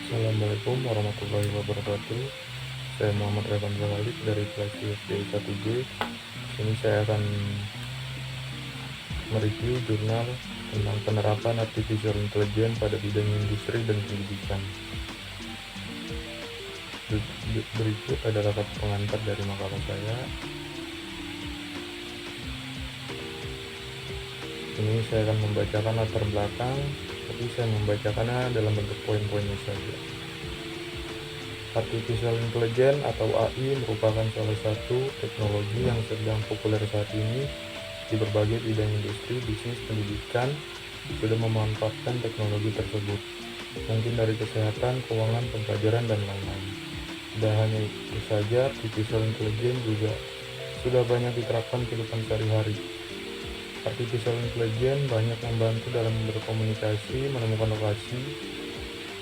Assalamualaikum warahmatullahi wabarakatuh. Saya Muhammad Revan Khalid dari kelas ISD 1G. Ini saya akan mereview jurnal tentang penerapan artificial intelligence pada bidang industri dan pendidikan. Berikut adalah kata pengantar dari makalah saya. Ini saya akan membacakan latar belakang, tapi saya membacakannya dalam bentuk poin-poinnya saja. Artificial Intelligence atau AI merupakan salah satu teknologi yang sedang populer saat ini di berbagai bidang industri, bisnis, pendidikan sudah memanfaatkan teknologi tersebut, mungkin dari kesehatan, keuangan, pembelajaran, dan lain-lain. Tidak hanya itu saja, Artificial Intelligence juga sudah banyak diterapkan kehidupan sehari-hari. Artificial Intelligence banyak membantu dalam berkomunikasi, menemukan lokasi.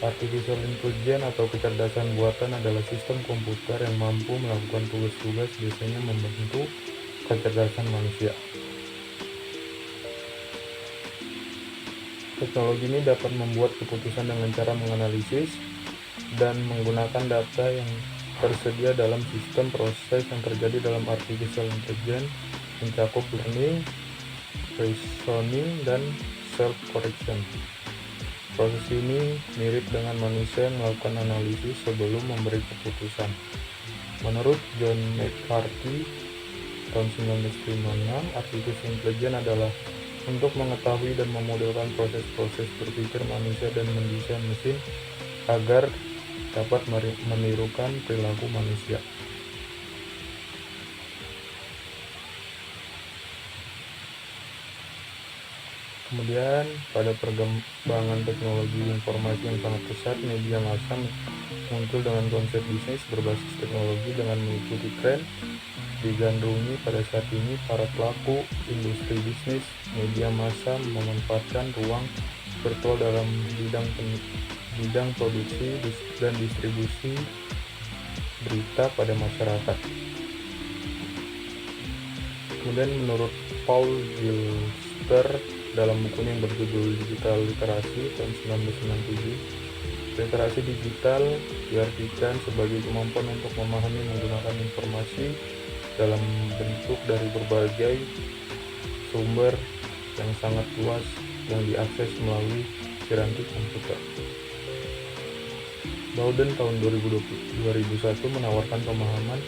Artificial Intelligence atau kecerdasan buatan adalah sistem komputer yang mampu melakukan tugas-tugas biasanya membentuk kecerdasan manusia. Teknologi ini dapat membuat keputusan dengan cara menganalisis dan menggunakan data yang tersedia dalam sistem. Proses yang terjadi dalam Artificial Intelligence mencakup learning, reasoning, dan self-correction. Proses ini mirip dengan manusia yang melakukan analisis sebelum memberi keputusan. Menurut John McCarthy tahun 1956, Artificial Intelligence adalah untuk mengetahui dan memodelkan proses-proses berpikir manusia dan mendesain mesin agar dapat menirukan perilaku manusia. Kemudian, pada perkembangan teknologi informasi yang sangat pesat, media massa muncul dengan konsep bisnis berbasis teknologi dengan mengikuti tren digandrungi. Pada saat ini, para pelaku industri bisnis media massa memanfaatkan ruang virtual dalam bidang produksi dan distribusi berita pada masyarakat. Kemudian, menurut Paul Gilster dalam bukunya yang berjudul Digital Literasi tahun 1997, literasi digital diartikan sebagai kemampuan untuk memahami menggunakan informasi dalam bentuk dari berbagai sumber yang sangat luas yang diakses melalui piranti komputer. Bowden tahun 2001 menawarkan pemahaman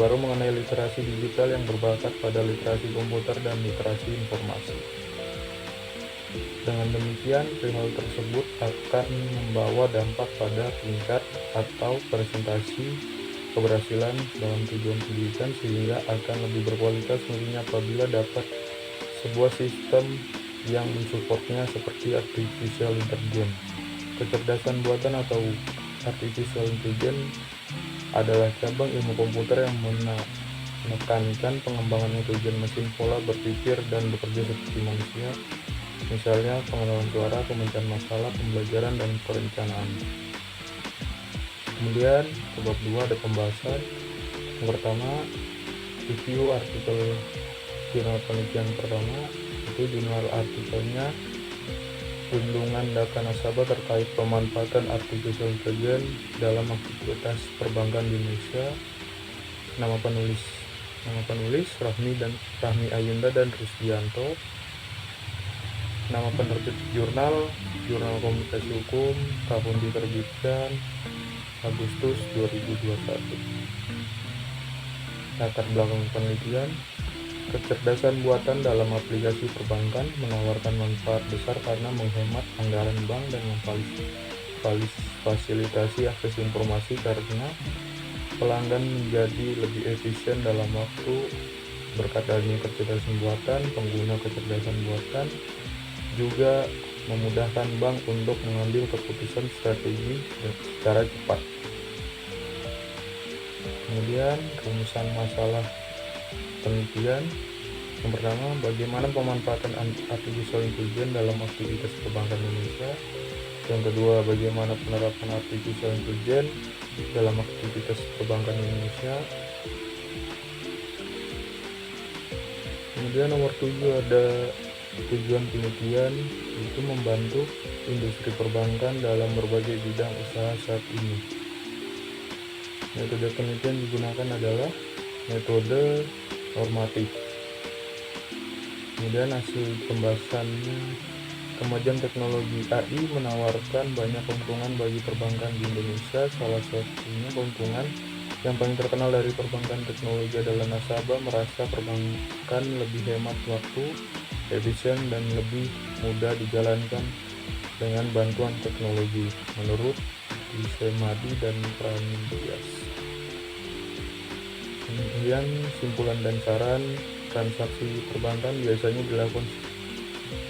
baru mengenai literasi digital yang berbakat pada literasi komputer dan literasi informasi. Dengan demikian, perihal tersebut akan membawa dampak pada tingkat atau presentasi keberhasilan dalam tujuan pendidikan, sehingga akan lebih berkualitas nantinya apabila dapat sebuah sistem yang mensupportnya seperti Artificial Intelligence. Kecerdasan buatan atau Artificial Intelligence adalah cabang ilmu komputer yang menekankan pengembangan intelligence mesin pola berpikir dan bekerja seperti manusia, misalnya pengenalan suara, pemecahan masalah, pembelajaran, dan perencanaan. Kemudian bab 2 ada pembahasan. Yang pertama, review artikel jurnal penelitian pertama, itu jurnal artikelnya Perlindungan data nasabah terkait pemanfaatan Artificial Intelligence dalam aktivitas perbankan di Indonesia. Nama penulis Rahmi Ayunda dan Rusdianto. Nama penerbit Jurnal Komunikasi Hukum, tahun diterbitkan Agustus 2021. Latar belakang penelitian: kecerdasan buatan dalam aplikasi perbankan menawarkan manfaat besar karena menghemat anggaran bank dan memfasilitasi akses informasi karena pelanggan menjadi lebih efisien dalam waktu. Berkat adanya kecerdasan buatan, pengguna kecerdasan buatan juga memudahkan bank untuk mengambil keputusan strategi secara cepat. Kemudian rumusan masalah penelitian. Yang pertama, bagaimana pemanfaatan Artificial Intelligence dalam aktivitas perbankan Indonesia. Yang kedua, bagaimana penerapan Artificial Intelligence dalam aktivitas perbankan Indonesia. Kemudian nomor 7 ada tujuan penelitian, itu membantu industri perbankan dalam berbagai bidang usaha saat ini. Metode penelitian digunakan adalah metode normatif. Kemudian hasil pembahasannya, kemajuan teknologi AI menawarkan banyak keuntungan bagi perbankan di Indonesia. Salah satunya keuntungan yang paling terkenal dari perbankan teknologi adalah nasabah merasa perbankan lebih hemat waktu, efisien, dan lebih mudah dijalankan dengan bantuan teknologi, menurut Isemadi dan Prandias. Kemudian simpulan dan saran, transaksi perbankan biasanya dilakukan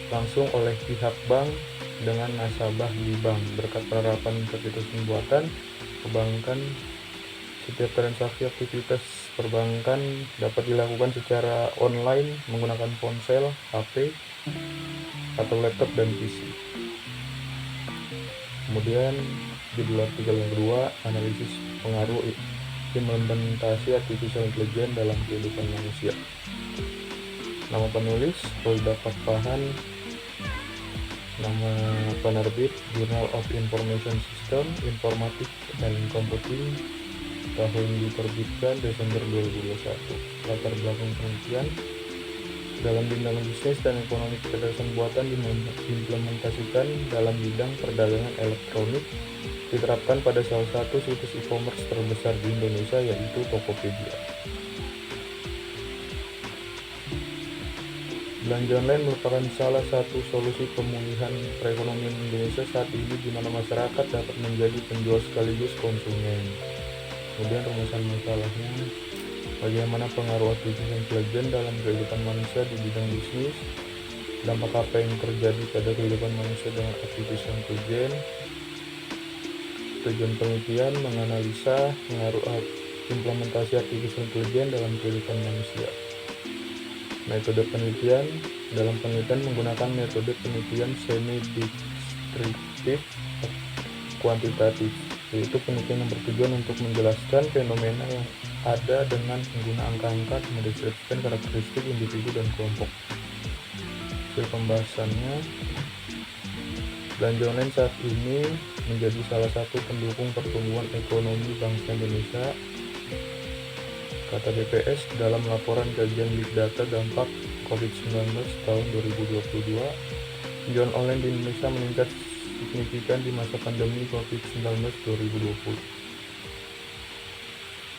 langsung oleh pihak bank dengan nasabah di bank. Berkat penerapan kecerdasan buatan perbankan, setiap transaksi aktivitas perbankan dapat dilakukan secara online menggunakan ponsel, HP, atau laptop dan PC. Kemudian judul artikel yang kedua, analisis pengaruh implementasi artificial intelligence dalam kehidupan manusia. Nama penulis Rolda Pakpahan, nama penerbit Journal of Information System, Informatik and Computing, tahun diterbitkan Desember 2021. Latar belakang penelitian, dalam bidang bisnis dan ekonomi kecerdasan buatan diimplementasikan dalam bidang perdagangan elektronik, diterapkan pada salah satu situs e-commerce terbesar di Indonesia, yaitu Tokopedia. Belanja online merupakan salah satu solusi pemulihan perekonomian Indonesia saat ini, di mana masyarakat dapat menjadi penjual sekaligus konsumen. Kemudian rumusan masalahnya, bagaimana pengaruh artificial intelligence dalam kehidupan manusia di bidang bisnis, dampak apa yang terjadi pada kehidupan manusia dengan artificial intelligence. Tujuan penelitian menganalisa pengaruh implementasi artificial intelligence dalam kehidupan manusia. Metode penelitian, dalam penelitian menggunakan metode penelitian semi-deskriptif kuantitatif, yaitu penelitian yang bertujuan untuk menjelaskan fenomena yang ada dengan menggunakan angka-angka mendeskripsikan karakteristik individu dan kelompok. Hasil pembahasannya, belanja online saat ini menjadi salah satu pendukung pertumbuhan ekonomi bangsa Indonesia, kata BPS dalam laporan kajian Big Data dampak COVID-19 tahun 2022. Penjualan online di Indonesia meningkat signifikan di masa pandemi COVID-19 2020.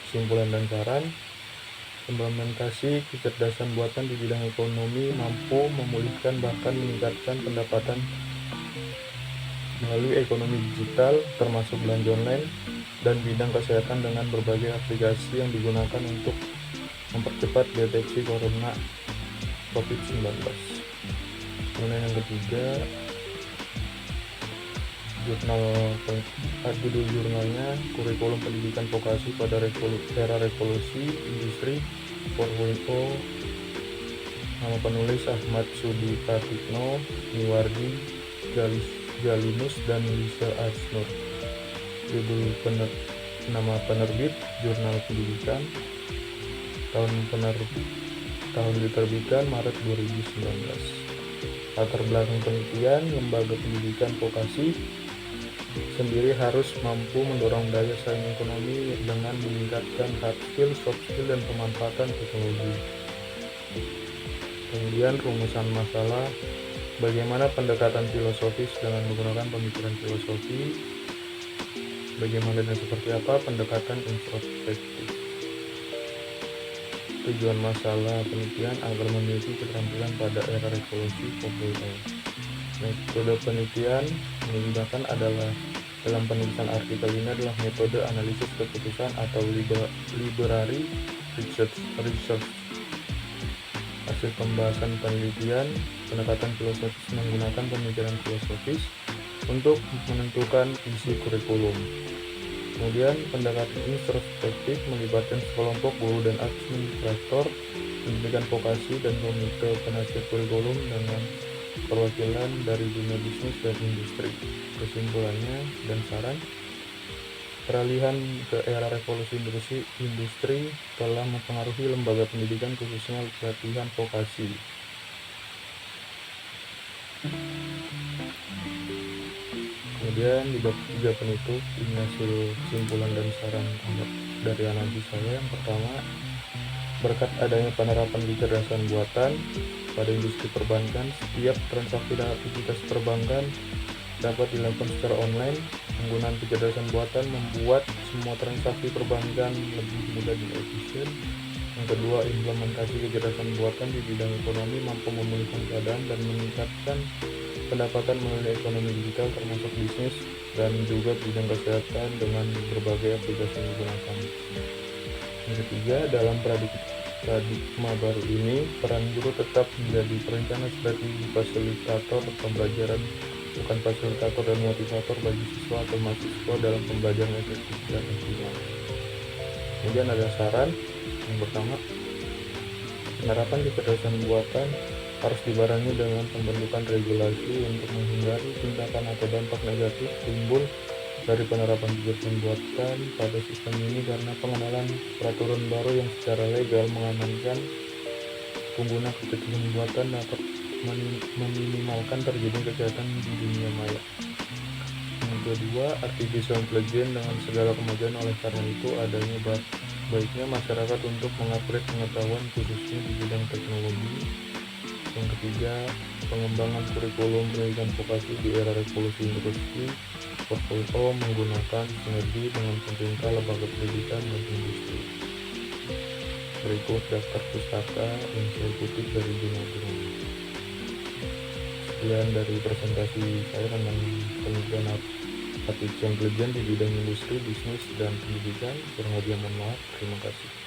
Kesimpulan dan saran, implementasi kecerdasan buatan di bidang ekonomi mampu memulihkan bahkan meningkatkan pendapatan melalui ekonomi digital, termasuk belanja online dan bidang kesehatan dengan berbagai aplikasi yang digunakan untuk mempercepat deteksi corona COVID-19. Kemudian yang ketiga, judul jurnalnya kurikulum pendidikan vokasi pada era revolusi industri 4.0. Nama penulis Ahmad Sudi Pratikno, Niwardi Galinus, dan Lisa Asnur. Judul nama penerbit Jurnal Pendidikan, tahun diterbitkan Maret 2019. Latar belakang penelitian, lembaga pendidikan vokasi sendiri harus mampu mendorong daya saing ekonomi dengan meningkatkan hard skill, soft skill, dan pemanfaatan teknologi. Kemudian rumusan masalah, bagaimana pendekatan filosofis dengan menggunakan pemikiran filosofi, bagaimana dan seperti apa pendekatan introspektif. Tujuan masalah penelitian agar memiliki keterampilan pada era revolusi 4.0. Metode penelitian yang digunakan adalah dalam penulisan artikel ini adalah metode analisis keputusan atau library research. Hasil pembahasan penelitian, pendekatan filosofis menggunakan pemikiran filosofis untuk menentukan isi kurikulum. Kemudian pendekatan introspektif melibatkan sekelompok guru dan administrator pendidikan vokasi dan komite penasihat kurikulum dengan perwakilan dari dunia bisnis dan industri. Kesimpulannya dan saran, peralihan ke era revolusi industri telah mempengaruhi lembaga pendidikan, khususnya pelatihan vokasi. Kemudian di bab 3 penutup, ini hasil kesimpulan dan saran dari analisis saya. Yang pertama, berkat adanya penerapan kecerdasan buatan pada industri perbankan, setiap transaksi dan aktivitas perbankan dapat dilakukan secara online. Penggunaan kecerdasan buatan membuat semua transaksi perbankan lebih mudah dan efisien. Yang kedua, implementasi kecerdasan buatan di bidang ekonomi mampu memulihkan keadaan dan meningkatkan pendapatan melalui ekonomi digital, termasuk bisnis dan juga bidang kesehatan dengan berbagai aplikasi yang digunakan. Yang ketiga, dalam paradigma baru ini, peran guru tetap menjadi perencana strategi, fasilitator pembelajaran, bukan fasilitator dan motivator bagi siswa atau mahasiswa dalam pembelajaran efektif dan optimal. Kemudian ada saran. Yang pertama, penerapan kecerdasan buatan harus dibarengi dengan pembentukan regulasi untuk menghindari tindakan atau dampak negatif timbul dari penerapan kecerdasan buatan pada sistem ini, karena pengenalan peraturan baru yang secara legal mengamankan pengguna kecerdasan buatan dapat meminimalkan terjadinya kejahatan di dunia maya. Yang kedua, artificial intelligence dengan segala kemajuan. Oleh karena itu, adanya baiknya masyarakat untuk mengupgrade pengetahuan khususnya di bidang teknologi. Yang ketiga, pengembangan kurikulum pendidikan vokasi di era revolusi industri 4.0 menggunakan sinergi dengan pemerintah, lembaga pendidikan, dan industri. Berikut daftar pustaka yang saya kutip dari Bina. Sekian dari presentasi saya tentang penelitian artificial intelligence di bidang industri, bisnis, dan pendidikan. Kurang lebih mohon maaf. Terima kasih.